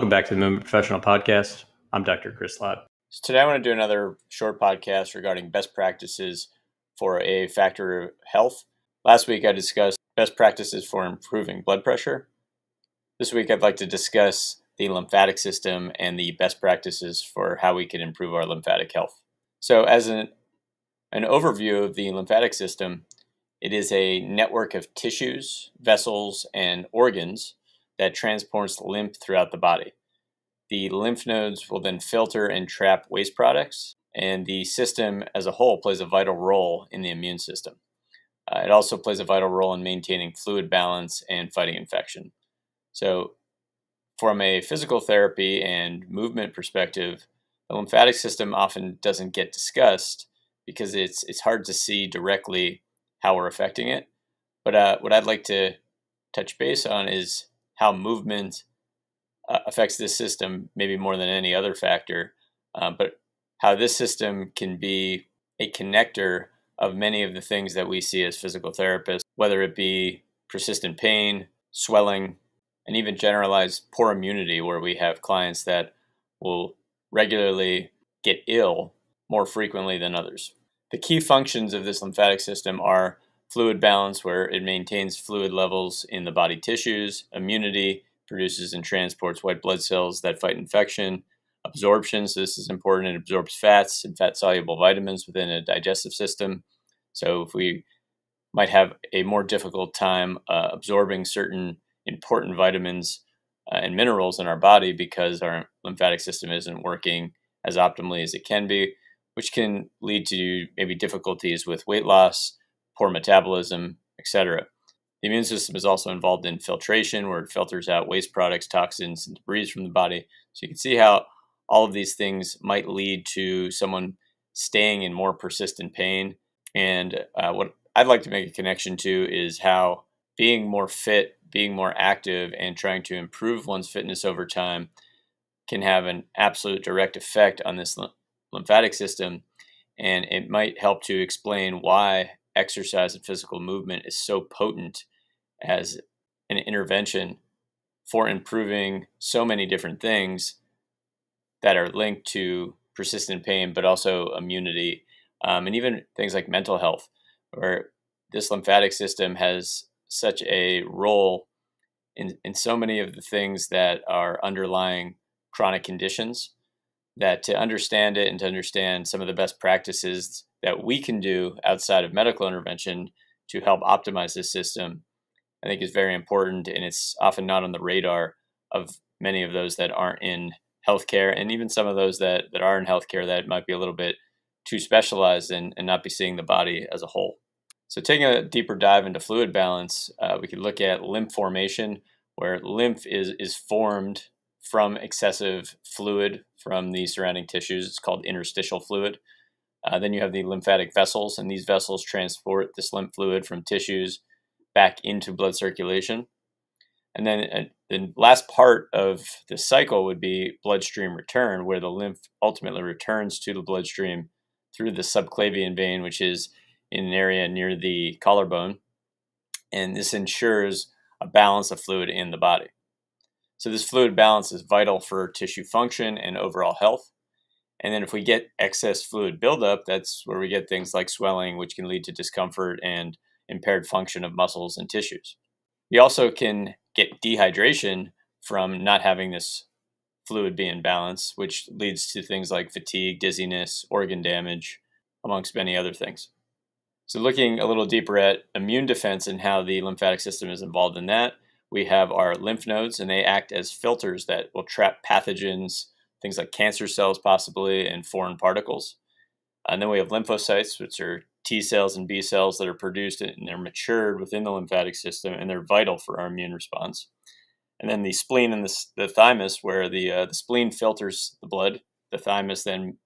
Welcome back to the Movement Professional Podcast. I'm Dr. Chris Leib. So today I want to do another short podcast regarding best practices for a factor of health. Last week I discussed best practices for improving blood pressure. This week I'd like to discuss the lymphatic system and the best practices for how we can improve our lymphatic health. So as an overview of the lymphatic system, it is a network of tissues, vessels, and organs that transports lymph throughout the body. The lymph nodes will then filter and trap waste products, and the system as a whole plays a vital role in the immune system. It also plays a vital role in maintaining fluid balance and fighting infection. So from a physical therapy and movement perspective, the lymphatic system often doesn't get discussed because it's hard to see directly how we're affecting it. But what I'd like to touch base on is how movement affects this system maybe more than any other factor, but how this system can be a connector of many of the things that we see as physical therapists, whether it be persistent pain, swelling, and even generalized poor immunity, where we have clients that will regularly get ill more frequently than others. The key functions of this lymphatic system are fluid balance, where it maintains fluid levels in the body tissues; immunity, produces and transports white blood cells that fight infection; absorption, so this is important, it absorbs fats and fat-soluble vitamins within a digestive system. So if we might have a more difficult time absorbing certain important vitamins and minerals in our body because our lymphatic system isn't working as optimally as it can be, which can lead to maybe difficulties with weight loss, poor metabolism, etc. The immune system is also involved in filtration, where it filters out waste products, toxins, and debris from the body. So you can see how all of these things might lead to someone staying in more persistent pain. And what I'd like to make a connection to is how being more fit, being more active, and trying to improve one's fitness over time can have an absolute direct effect on this lymphatic system. And it might help to explain why exercise and physical movement is so potent as an intervention for improving so many different things that are linked to persistent pain, but also immunity, and even things like mental health, where this lymphatic system has such a role in so many of the things that are underlying chronic conditions, that to understand it and to understand some of the best practices that we can do outside of medical intervention to help optimize this system, I think is very important, and it's often not on the radar of many of those that aren't in healthcare, and even some of those that are in healthcare that might be a little bit too specialized and not be seeing the body as a whole. So taking a deeper dive into fluid balance, we could look at lymph formation, where lymph is formed from excessive fluid from the surrounding tissues. It's called interstitial fluid. Then you have the lymphatic vessels, and these vessels transport this lymph fluid from tissues back into blood circulation. And then the last part of the cycle would be bloodstream return, where the lymph ultimately returns to the bloodstream through the subclavian vein, which is in an area near the collarbone. And this ensures a balance of fluid in the body. So this fluid balance is vital for tissue function and overall health. And then if we get excess fluid buildup, that's where we get things like swelling, which can lead to discomfort and impaired function of muscles and tissues. We also can get dehydration from not having this fluid be in balance, which leads to things like fatigue, dizziness, organ damage, amongst many other things. So looking a little deeper at immune defense and how the lymphatic system is involved in that, we have our lymph nodes, and they act as filters that will trap pathogens, things like cancer cells possibly, and foreign particles. And then we have lymphocytes, which are T cells and B cells that are produced and they're matured within the lymphatic system, and they're vital for our immune response. And then the spleen and the thymus, where the spleen filters the blood. The thymus then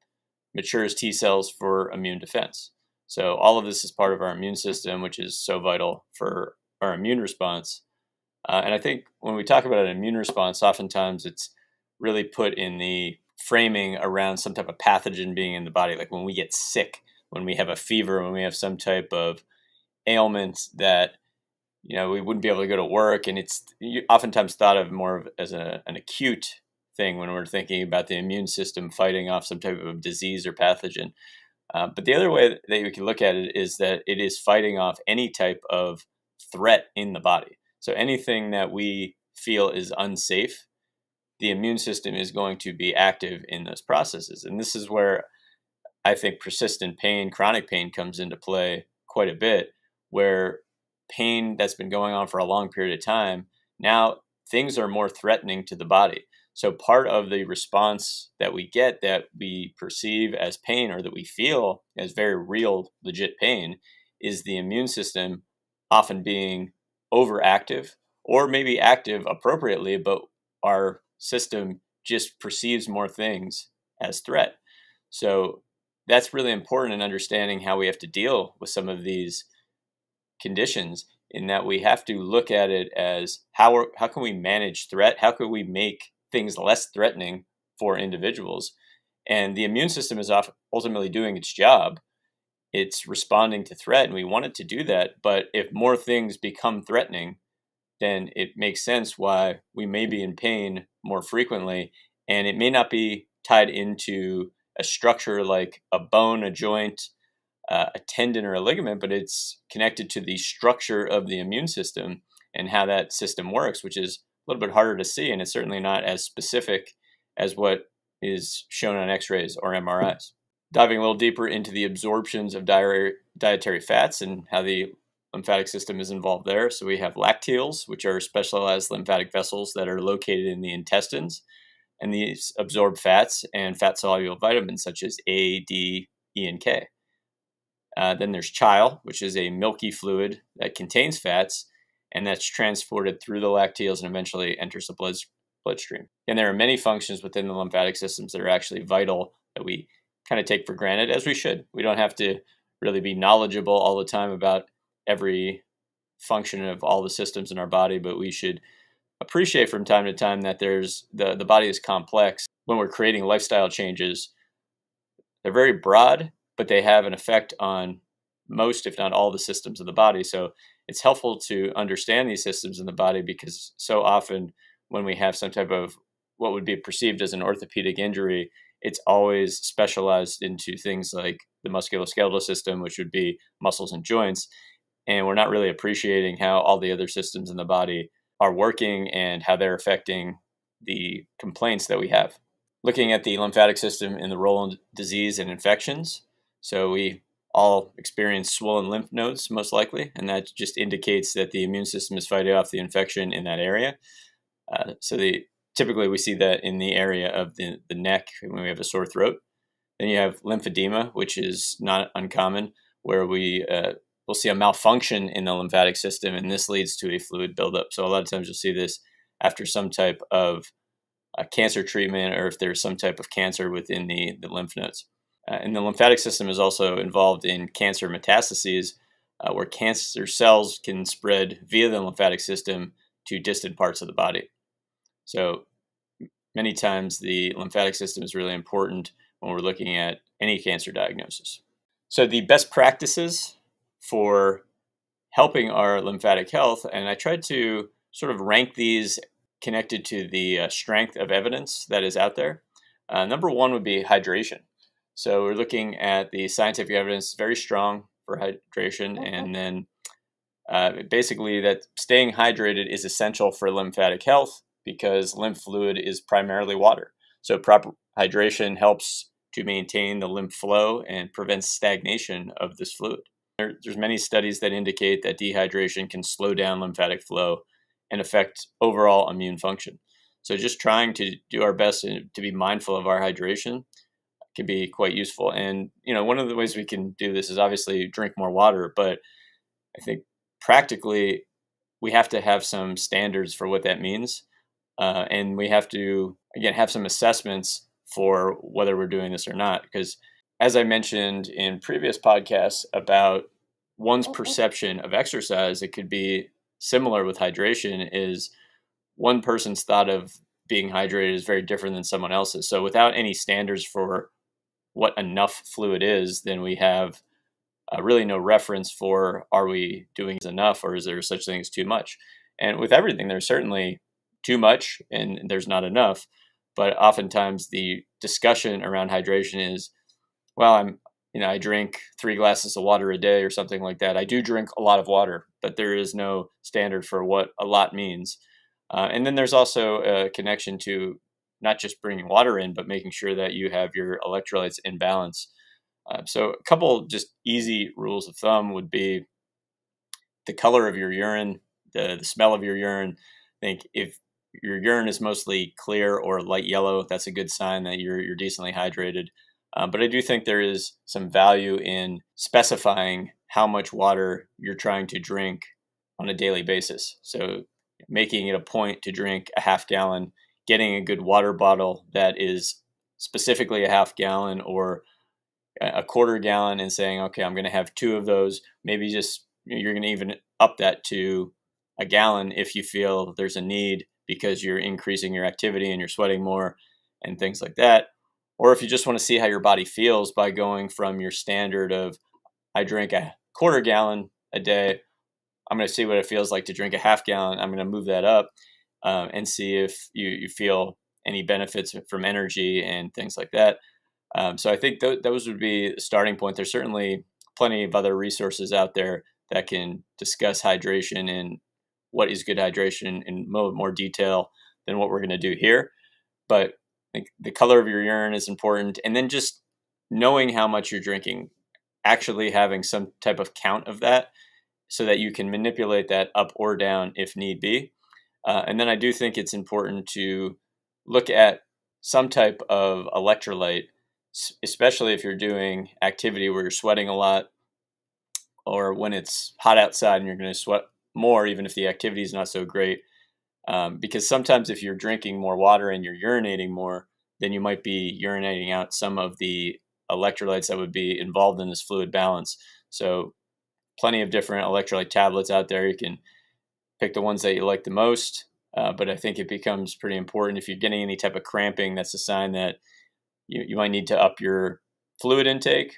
matures T cells for immune defense. So all of this is part of our immune system, which is so vital for our immune response. And I think when we talk about an immune response, oftentimes it's really put in the framing around some type of pathogen being in the body, like when we get sick, when we have a fever, when we have some type of ailment that we wouldn't be able to go to work, and it's oftentimes thought of more of as an acute thing when we're thinking about the immune system fighting off some type of disease or pathogen. But the other way that we can look at it is that it is fighting off any type of threat in the body. So anything that we feel is unsafe, the immune system is going to be active in those processes. And this is where I think persistent pain, chronic pain comes into play quite a bit, where pain that's been going on for a long period of time, now things are more threatening to the body. So part of the response that we get that we perceive as pain or that we feel as very real, legit pain is the immune system often being overactive or maybe active appropriately, but our system just perceives more things as threat. So that's really important in understanding how we have to deal with some of these conditions, in that we have to look at it as how can we manage threat? How can we make things less threatening for individuals? And the immune system is ultimately doing its job. It's responding to threat, and we want it to do that. But if more things become threatening, then it makes sense why we may be in pain more frequently. And it may not be tied into a structure like a bone, a joint, a tendon, or a ligament, but it's connected to the structure of the immune system and how that system works, which is a little bit harder to see. And it's certainly not as specific as what is shown on x-rays or MRIs. Diving a little deeper into the absorptions of dietary fats and how the lymphatic system is involved there. So we have lacteals, which are specialized lymphatic vessels that are located in the intestines, and these absorb fats and fat-soluble vitamins such as A, D, E, and K. Then there's chyle, which is a milky fluid that contains fats, and that's transported through the lacteals and eventually enters the bloodstream. And there are many functions within the lymphatic systems that are actually vital that we kind of take for granted, as we should. We don't have to really be knowledgeable all the time about every function of all the systems in our body, but we should appreciate from time to time that the body is complex. When we're creating lifestyle changes, they're very broad, but they have an effect on most, if not all, the systems of the body. So it's helpful to understand these systems in the body, because so often when we have some type of what would be perceived as an orthopedic injury, it's always specialized into things like the musculoskeletal system, which would be muscles and joints. And we're not really appreciating how all the other systems in the body are working and how they're affecting the complaints that we have. Looking at the lymphatic system in the role in disease and infections. So we all experience swollen lymph nodes, most likely, and that just indicates that the immune system is fighting off the infection in that area. Typically we see that in the area of the neck when we have a sore throat. Then you have lymphedema, which is not uncommon, where we'll see a malfunction in the lymphatic system, and this leads to a fluid buildup. So a lot of times you'll see this after some type of cancer treatment, or if there's some type of cancer within the lymph nodes. And the lymphatic system is also involved in cancer metastases, where cancer cells can spread via the lymphatic system to distant parts of the body. So many times the lymphatic system is really important when we're looking at any cancer diagnosis. So the best practices for helping our lymphatic health, and I tried to sort of rank these connected to the strength of evidence that is out there. Number one would be hydration. So we're looking at the scientific evidence, very strong for hydration, and then basically that staying hydrated is essential for lymphatic health, because lymph fluid is primarily water. So proper hydration helps to maintain the lymph flow and prevents stagnation of this fluid. There's many studies that indicate that dehydration can slow down lymphatic flow and affect overall immune function. So just trying to do our best to be mindful of our hydration can be quite useful. And one of the ways we can do this is obviously drink more water, but I think practically we have to have some standards for what that means. And we have to, again, have some assessments for whether we're doing this or not. Because as I mentioned in previous podcasts about one's perception of exercise, it could be similar with hydration. Is one person's thought of being hydrated is very different than someone else's. So without any standards for what enough fluid is, then we have really no reference for, are we doing enough, or is there such thing as too much? And with everything, there's certainly too much and there's not enough. but oftentimes the discussion around hydration is, well, I drink 3 glasses of water a day or something like that. I do drink a lot of water, but there is no standard for what a lot means. And then there's also a connection to not just bringing water in, but making sure that you have your electrolytes in balance. So a couple just easy rules of thumb would be the color of your urine, the smell of your urine. I think if your urine is mostly clear or light yellow, that's a good sign that you're decently hydrated. But I do think there is some value in specifying how much water you're trying to drink on a daily basis. So making it a point to drink a half gallon, getting a good water bottle that is specifically a half gallon or a quarter gallon, and saying, okay, I'm going to have 2 of those. Maybe just you're going to even up that to a gallon if you feel there's a need because you're increasing your activity and you're sweating more and things like that. Or if you just want to see how your body feels by going from your standard of, I drink a quarter gallon a day, I'm going to see what it feels like to drink a half gallon. I'm going to move that up and see if you feel any benefits from energy and things like that. So I think those would be the starting point. There's certainly plenty of other resources out there that can discuss hydration and what is good hydration in more detail than what we're going to do here. But I think the color of your urine is important. And then just knowing how much you're drinking, actually having some type of count of that so that you can manipulate that up or down if need be. And then I do think it's important to look at some type of electrolyte, especially if you're doing activity where you're sweating a lot, or when it's hot outside and you're going to sweat more, even if the activity is not so great. Because sometimes if you're drinking more water and you're urinating more, then you might be urinating out some of the electrolytes that would be involved in this fluid balance. So plenty of different electrolyte tablets out there. You can pick the ones that you like the most. But I think it becomes pretty important if you're getting any type of cramping, that's a sign that you might need to up your fluid intake.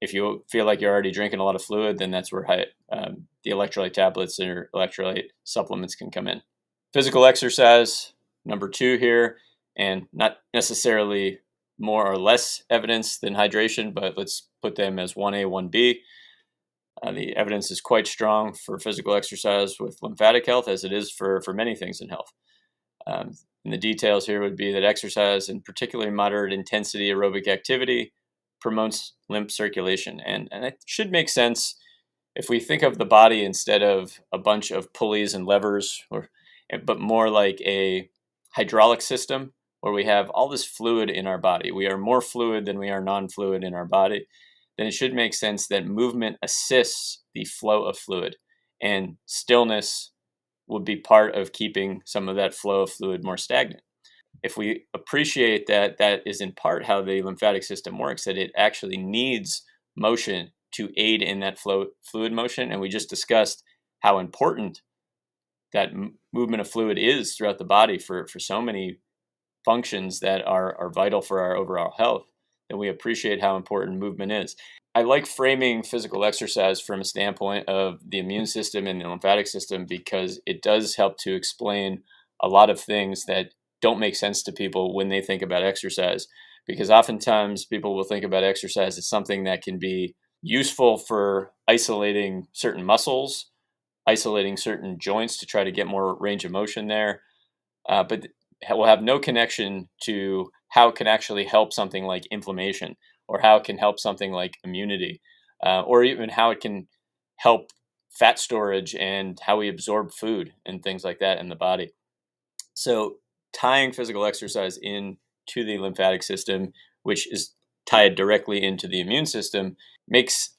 If you feel like you're already drinking a lot of fluid, then that's where the electrolyte tablets or electrolyte supplements can come in. Physical exercise, number 2 here, and not necessarily more or less evidence than hydration, but let's put them as 1A, 1B. The evidence is quite strong for physical exercise with lymphatic health, as it is for many things in health. And the details here would be that exercise, and particularly moderate intensity aerobic activity, promotes lymph circulation. And it should make sense if we think of the body instead of a bunch of pulleys and levers, but more like a hydraulic system where we have all this fluid in our body. We are more fluid than we are non-fluid in our body. Then it should make sense that movement assists the flow of fluid, and stillness would be part of keeping some of that flow of fluid more stagnant. If we appreciate that that is in part how the lymphatic system works, that it actually needs motion to aid in that fluid motion, and we just discussed how important that movement of fluid is throughout the body for so many functions that are vital for our overall health, then we appreciate how important movement is. I like framing physical exercise from a standpoint of the immune system and the lymphatic system because it does help to explain a lot of things that don't make sense to people when they think about exercise. Because oftentimes people will think about exercise as something that can be useful for isolating certain muscles, isolating certain joints to try to get more range of motion there, but will have no connection to how it can actually help something like inflammation, or how it can help something like immunity, or even how it can help fat storage and how we absorb food and things like that in the body. So tying physical exercise into the lymphatic system, which is tied directly into the immune system, makes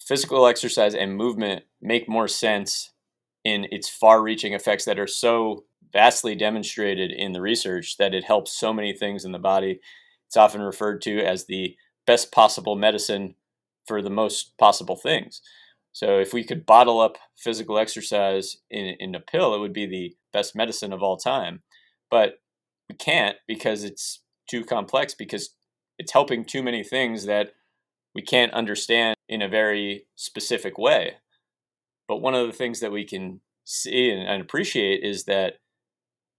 physical exercise and movement make more sense in its far-reaching effects that are so vastly demonstrated in the research that it helps so many things in the body. It's often referred to as the best possible medicine for the most possible things. So if we could bottle up physical exercise in a pill, it would be the best medicine of all time. But we can't, because it's too complex, because it's helping too many things that we can't understand in a very specific way. But one of the things that we can see and appreciate is that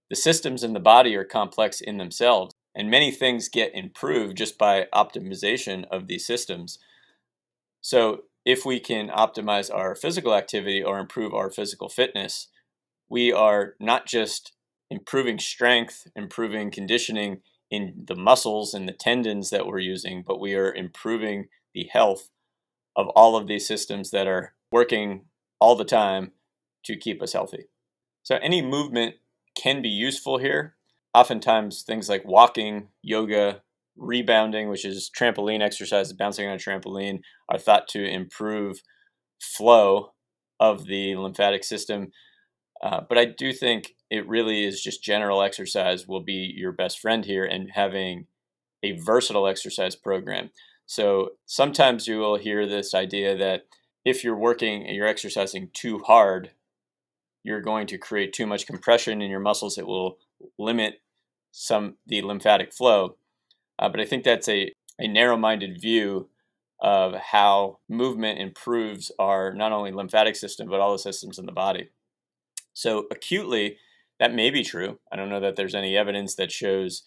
the systems in the body are complex in themselves, and many things get improved just by optimization of these systems. So if we can optimize our physical activity or improve our physical fitness, we are not just improving strength, improving conditioning in the muscles and the tendons that we're using, but we are improving the health of all of these systems that are working all the time to keep us healthy. So any movement can be useful here. Oftentimes things like walking, yoga, rebounding, which is trampoline exercises, bouncing on a trampoline, are thought to improve flow of the lymphatic system. But I do think it really is just general exercise will be your best friend here, and having a versatile exercise program. So sometimes you will hear this idea that if you're working and you're exercising too hard, you're going to create too much compression in your muscles. It will limit the lymphatic flow. But I think that's a narrow-minded view of how movement improves our not only lymphatic system, but all the systems in the body. So acutely, that may be true. I don't know that there's any evidence that shows,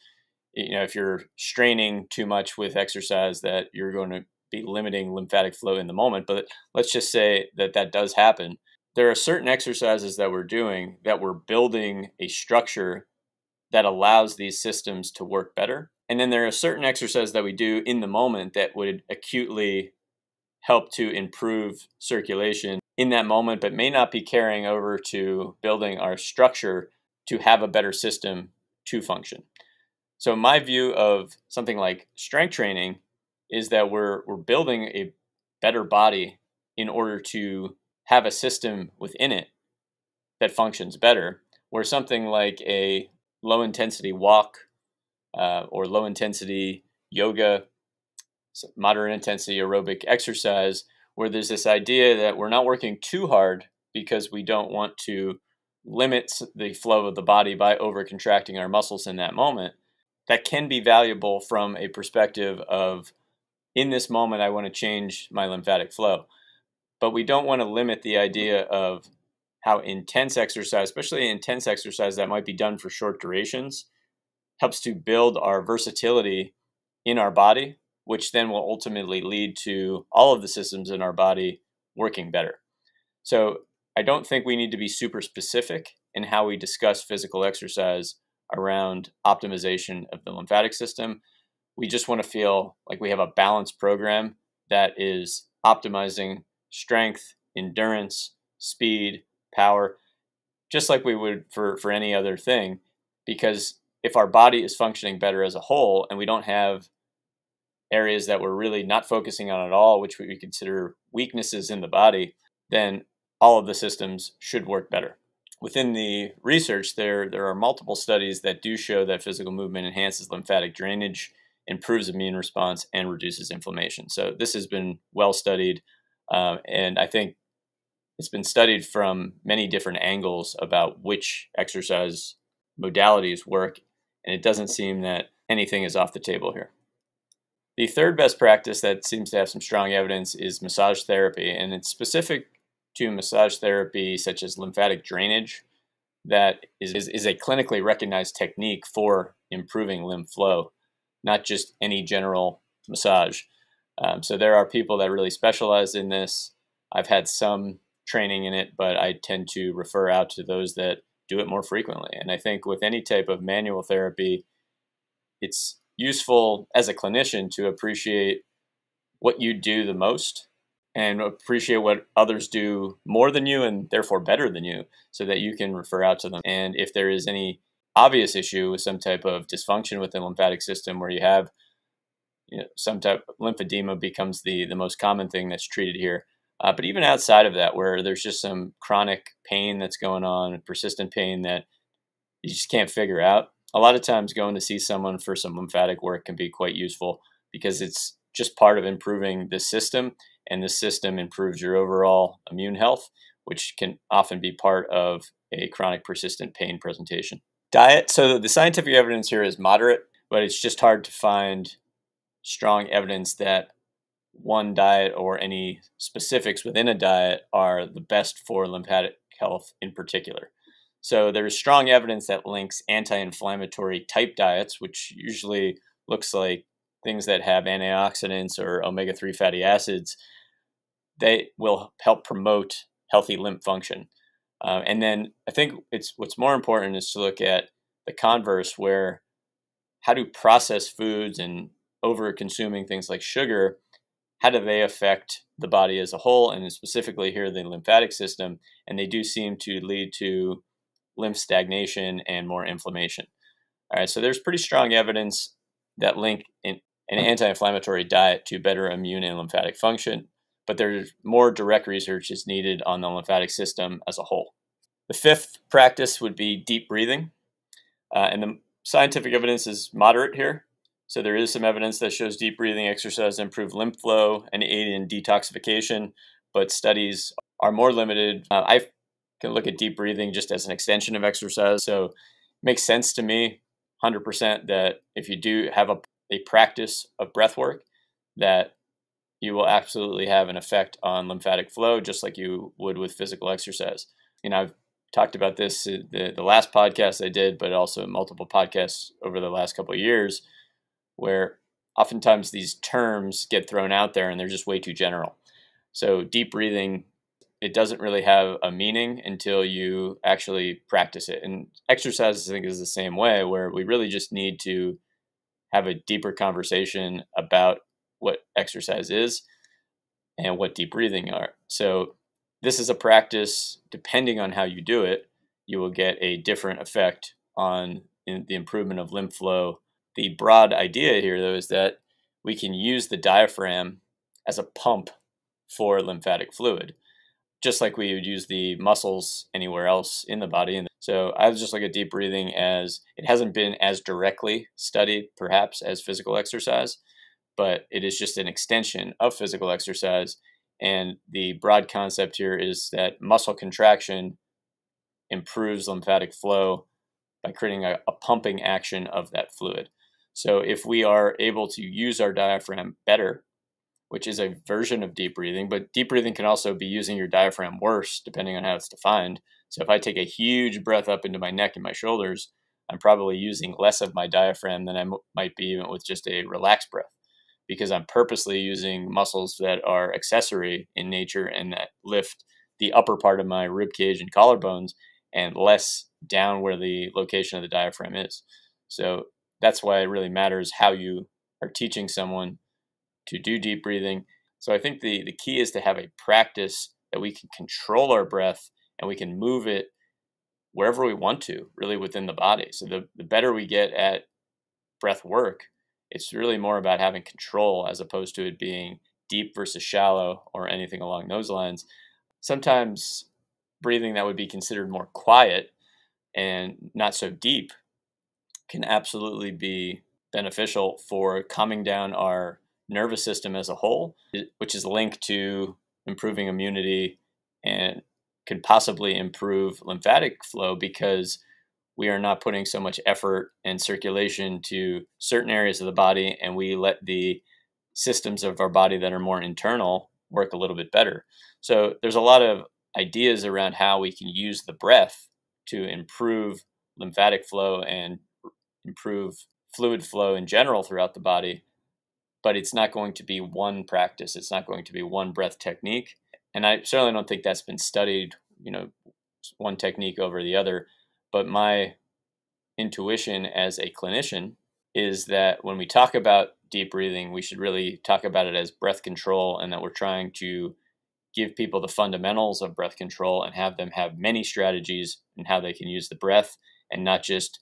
if you're straining too much with exercise, that you're going to be limiting lymphatic flow in the moment. But let's just say that that does happen. There are certain exercises that we're doing that we're building a structure that allows these systems to work better. And then there are certain exercises that we do in the moment that would acutely help to improve circulation in that moment, but may not be carrying over to building our structure to have a better system to function. So my view of something like strength training is that we're building a better body in order to have a system within it that functions better, where something like a low intensity walk or low intensity yoga, moderate intensity aerobic exercise, where there's this idea that we're not working too hard because we don't want to limit the flow of the body by over contracting our muscles in that moment. That can be valuable from a perspective of, in this moment, I want to change my lymphatic flow. But we don't want to limit the idea of how intense exercise, especially intense exercise that might be done for short durations, helps to build our versatility in our body, which then will ultimately lead to all of the systems in our body working better. So I don't think we need to be super specific in how we discuss physical exercise around optimization of the lymphatic system. We just want to feel like we have a balanced program that is optimizing strength, endurance, speed, power, just like we would for any other thing. Because if our body is functioning better as a whole and we don't have areas that we're really not focusing on at all, which we consider weaknesses in the body, then all of the systems should work better. Within the research, there are multiple studies that do show that physical movement enhances lymphatic drainage, improves immune response, and reduces inflammation. So this has been well studied, and I think it's been studied from many different angles about which exercise modalities work, and it doesn't seem that anything is off the table here. The third best practice that seems to have some strong evidence is massage therapy, and it's specific to massage therapy such as lymphatic drainage that is a clinically recognized technique for improving lymph flow, not just any general massage. So there are people that really specialize in this. I've had some training in it, but I tend to refer out to those that do it more frequently. And I think with any type of manual therapy, it's useful as a clinician to appreciate what you do the most and appreciate what others do more than you and therefore better than you, so that you can refer out to them. And if there is any obvious issue with some type of dysfunction with the lymphatic system where you have some type of lymphedema becomes the most common thing that's treated here. But even outside of that, where there's just some chronic pain that's going on, persistent pain that you just can't figure out, a lot of times going to see someone for some lymphatic work can be quite useful, because it's just part of improving the system, and the system improves your overall immune health, which can often be part of a chronic persistent pain presentation. Diet. So the scientific evidence here is moderate, but it's just hard to find strong evidence that one diet or any specifics within a diet are the best for lymphatic health in particular. So there's strong evidence that links anti-inflammatory type diets, which usually looks like things that have antioxidants or omega-3 fatty acids. They will help promote healthy lymph function. And then I think what's more important is to look at the converse, where how do processed foods and over consuming things like sugar, how do they affect the body as a whole, and specifically here the lymphatic system? And they do seem to lead to lymph stagnation and more inflammation. All right, so there's pretty strong evidence that link an anti-inflammatory diet to better immune and lymphatic function, but there's more direct research is needed on the lymphatic system as a whole. The fifth practice would be deep breathing, and the scientific evidence is moderate here. So there is some evidence that shows deep breathing exercise improve lymph flow and aid in detoxification, but studies are more limited. I can look at deep breathing just as an extension of exercise. So it makes sense to me 100% that if you do have a practice of breath work, that you will absolutely have an effect on lymphatic flow, just like you would with physical exercise. I've talked about this in the last podcast I did, but also multiple podcasts over the last couple of years, where oftentimes these terms get thrown out there and they're just way too general. So deep breathing, it doesn't really have a meaning until you actually practice it. And exercise, I think, is the same way, where we really just need to have a deeper conversation about what exercise is and what deep breathing are. So this is a practice, depending on how you do it, you will get a different effect on the improvement of lymph flow. The broad idea here, though, is that we can use the diaphragm as a pump for lymphatic fluid, just like we would use the muscles anywhere else in the body. And so I was just look at deep breathing as it hasn't been as directly studied, perhaps, as physical exercise, but it is just an extension of physical exercise. And the broad concept here is that muscle contraction improves lymphatic flow by creating a pumping action of that fluid. So if we are able to use our diaphragm better, which is a version of deep breathing, but deep breathing can also be using your diaphragm worse, depending on how it's defined. So if I take a huge breath up into my neck and my shoulders, I'm probably using less of my diaphragm than I might be even with just a relaxed breath, because I'm purposely using muscles that are accessory in nature and that lift the upper part of my rib cage and collarbones and less down where the location of the diaphragm is. So that's why it really matters how you are teaching someone to do deep breathing. So I think the key is to have a practice that we can control our breath and we can move it wherever we want to, really within the body. So the better we get at breath work, it's really more about having control as opposed to it being deep versus shallow or anything along those lines. Sometimes breathing that would be considered more quiet and not so deep can absolutely be beneficial for calming down our nervous system as a whole, which is linked to improving immunity and could possibly improve lymphatic flow, because we are not putting so much effort and circulation to certain areas of the body, and we let the systems of our body that are more internal work a little bit better. So there's a lot of ideas around how we can use the breath to improve lymphatic flow and improve fluid flow in general throughout the body, but it's not going to be one practice. It's not going to be one breath technique. And I certainly don't think that's been studied, one technique over the other. But my intuition as a clinician is that when we talk about deep breathing, we should really talk about it as breath control, and that we're trying to give people the fundamentals of breath control and have them have many strategies in how they can use the breath, and not just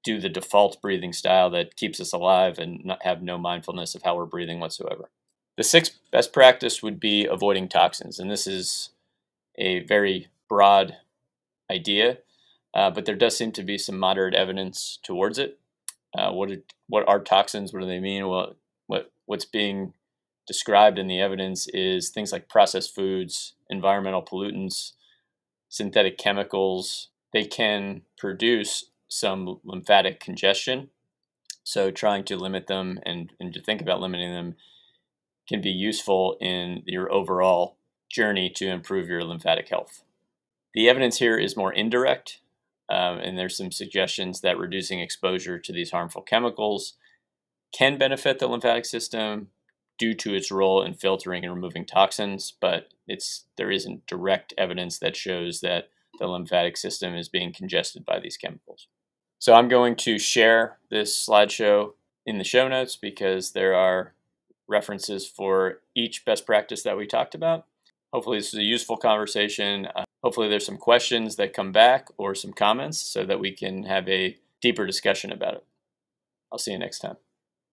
do the default breathing style that keeps us alive and not have no mindfulness of how we're breathing whatsoever. The sixth best practice would be avoiding toxins. And this is a very broad idea, but there does seem to be some moderate evidence towards it. What are toxins? What do they mean? Well, what's being described in the evidence is things like processed foods, environmental pollutants, synthetic chemicals. They can produce some lymphatic congestion. So trying to limit them and to think about limiting them can be useful in your overall journey to improve your lymphatic health. The evidence here is more indirect. and there's some suggestions that reducing exposure to these harmful chemicals can benefit the lymphatic system due to its role in filtering and removing toxins, but there isn't direct evidence that shows that the lymphatic system is being congested by these chemicals. So I'm going to share this slideshow in the show notes because there are references for each best practice that we talked about. Hopefully this is a useful conversation. Hopefully there's some questions that come back or some comments so that we can have a deeper discussion about it. I'll see you next time.